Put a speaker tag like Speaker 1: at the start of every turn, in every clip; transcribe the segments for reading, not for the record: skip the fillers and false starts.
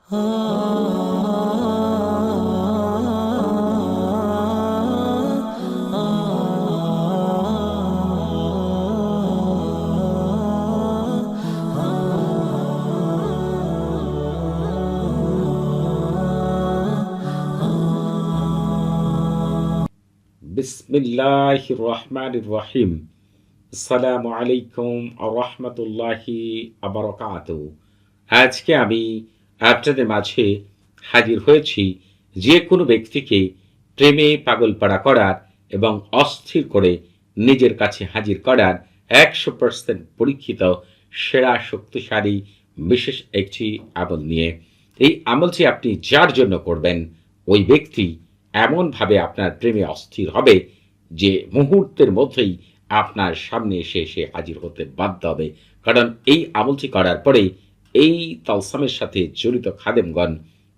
Speaker 1: বিসমিল্লাহির রহমানির রহিম। আসসালামু আলাইকুম রহমতুল্লাহি আবরকাতুহু। আজকে আমি আপনাদের মাঝে হাজির হয়েছি যে কোনো ব্যক্তিকে প্রেমে পাগলপাড়া করার এবং অস্থির করে নিজের কাছে হাজির করার 100% পরীক্ষিত সেরা শক্তিশালী বিশেষ একটি আমল নিয়ে। এই আমলটি আপনি যার জন্য করবেন ওই ব্যক্তি এমনভাবে আপনার প্রেমে অস্থির হবে যে মুহূর্তের মধ্যেই আপনার সামনে এসে এসে হাজির হতে বাধ্য হবে। কারণ এই আমলটি করার পরে এই তালসামের সাথে জড়িত খাদেমগণ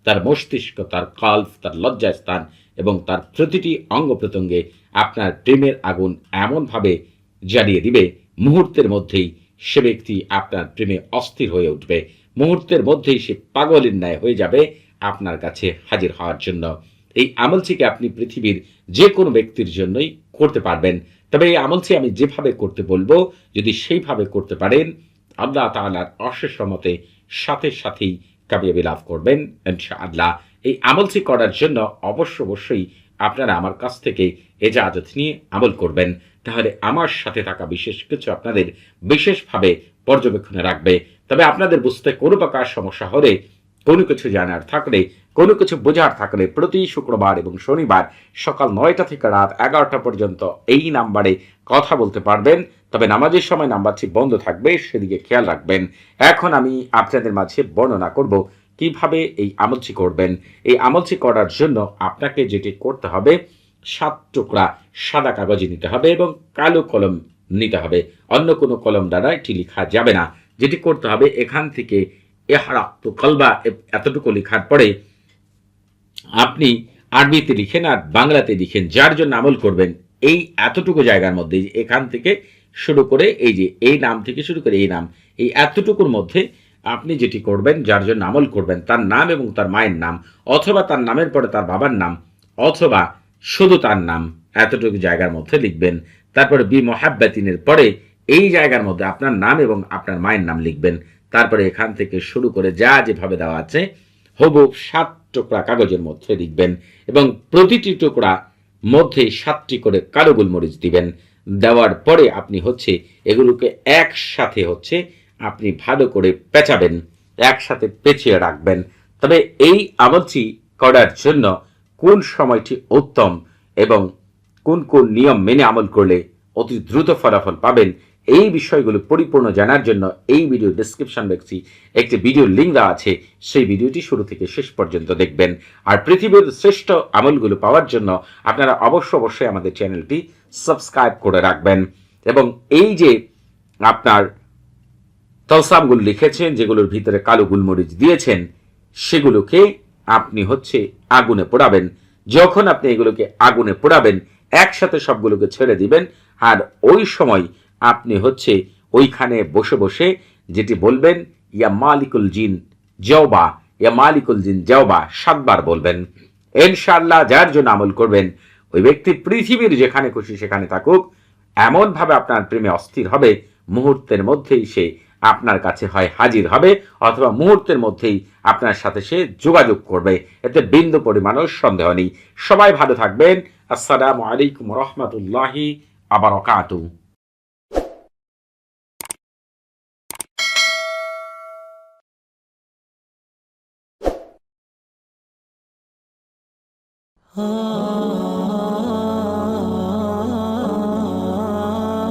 Speaker 1: তার মস্তিষ্ক, তার কাল্প, তার লজ্জাস্থান এবং তার প্রতিটি অঙ্গ প্রত্যঙ্গে আপনার প্রেমের আগুন এমনভাবে জ্বালিয়ে দিবে, মুহূর্তের মধ্যেই সে ব্যক্তি আপনার প্রেমে অস্থির হয়ে উঠবে। মুহূর্তের মধ্যেই সে পাগলের ন্যায় হয়ে যাবে আপনার কাছে হাজির হওয়ার জন্য। এই আমলটিকে আপনি পৃথিবীর যে কোনো ব্যক্তির জন্যই করতে পারবেন। তবে এই আমলটি আমি যেভাবে করতে বলবো, যদি সেইভাবে করতে পারেন, আল্লাহ তাআলার অশেষ রহমতে সাথে সাথেই কামিয়াবি লাভ করবেন ইনশাআল্লাহ। এই আমলটি করার জন্য অবশ্যই আপনারা আমার কাছ থেকে এজাজত নিয়ে আমল করবেন। তাহলে আমার সাথে থাকা বিশেষ কিছু আপনাদের বিশেষভাবে পর্যবেক্ষণে রাখবে। তবে আপনাদের বুঝতে কোনো প্রকার সমস্যা হলে, কোনো কিছু জানার থাকলে, কোনো কিছু বোঝার থাকলে প্রতি শুক্রবার এবং শনিবার সকাল 9টা থেকে রাত 11টা পর্যন্ত এই নাম্বারে কথা বলতে পারবেন। তবে নামাজের সময় নাম্বারটি বন্ধ থাকবে, সেদিকে খেয়াল রাখবেন। এখন আমি আপনাদের মাঝে বর্ণনা করব কিভাবে এই আমলটি করবেন। এই আমলটি করার জন্য আপনাকে যেটি করতে হবে, 7 টুকরা সাদা কাগজ নিতে হবে এবং কালো কলম নিতে হবে। অন্য কোনো কলম দ্বারা এটি লেখা যাবে না। যেটি করতে হবে, এখান থেকে ইহরাকতু কলবা এতটুকু লেখার পরে আপনি আরবিতে লিখেন আর বাংলাতে লিখেন, যার জন্য আমল করবেন এই এতটুকু জায়গার মধ্যে, এখান থেকে শুরু করে এই যে এই নাম থেকে শুরু করে এই নাম, এই এতটুকুর মধ্যে আপনি যেটি করবেন, যার জন্য আমল করবেন তার নাম এবং তার মায়ের নাম, অথবা তার নামের পরে তার বাবার নাম, অথবা শুধু তার নাম, এতটুকু জায়গার মধ্যে লিখবেন। তারপরে বি মোহাব্বাতিনের পরে এই জায়গার মধ্যে আপনার নাম এবং আপনার মায়ের নাম লিখবেন। তারপরে এখান থেকে শুরু করে যা যেভাবে দেওয়া আছে হুবহু 7 টুকরা কাগজের মধ্যে লিখবেন এবং প্রতিটি টুকরা মধ্যে 7টি করে কালো গোলমরিচ দিবেন। দেওয়ার পরে আপনি এগুলোকে একসাথে আপনি ভালো করে পেঁচাবেন, একসাথে পেঁচিয়ে রাখবেন। তবে এই আমলটি করার জন্য কোন সময়টি উত্তম এবং কোন কোন নিয়ম মেনে আমল করলে অতি দ্রুত ফলাফল পাবেন, এই বিষয়গুলো পরিপূর্ণ জানার জন্য এই ভিডিও ডেসক্রিপশন বক্সে একটি ভিডিও লিঙ্ক দেওয়া আছে, সেই ভিডিওটি শুরু থেকে শেষ পর্যন্ত দেখবেন। আর পৃথিবীর শ্রেষ্ঠ আমলগুলো পাওয়ার জন্য আপনারা অবশ্যই আমাদের চ্যানেলটি সাবস্ক্রাইব করে রাখবেন। এবং এই যে আপনার তলসামগুলো লিখেছেন, যেগুলোর ভিতরে কালো গুলমরিচ দিয়েছেন, সেগুলোকে আপনি আগুনে পোড়াবেন। যখন আপনি এগুলোকে আগুনে পোড়াবেন, একসাথে সবগুলোকে ছেড়ে দিবেন। আর ওই সময় আপনি ওইখানে বসে বসে যেটি বলবেন, ইয়া মালিকুল জিন জাওবা, ইয়া মালিকুল জিন জাওবা 7 বার বলবেন। ইনশাআল্লাহ যার জন্য আমল করবেন ওই ব্যক্তি পৃথিবীর যেখানে খুশি সেখানে থাকুক, এমন ভাবে আপনার প্রেমে অস্থির হবে, মুহূর্তের মধ্যেই সে আপনার কাছে হয় হাজির হবে, অথবা মুহূর্তের মধ্যেই আপনার সাথে সে যোগাযোগ করবে। এতে বিন্দু পরিমাণও সন্দেহ নেই। সবাই ভালো থাকবেন। আসসালামু আলাইকুম রহমতুল্লাহি আবারাকাতুহু।
Speaker 2: ah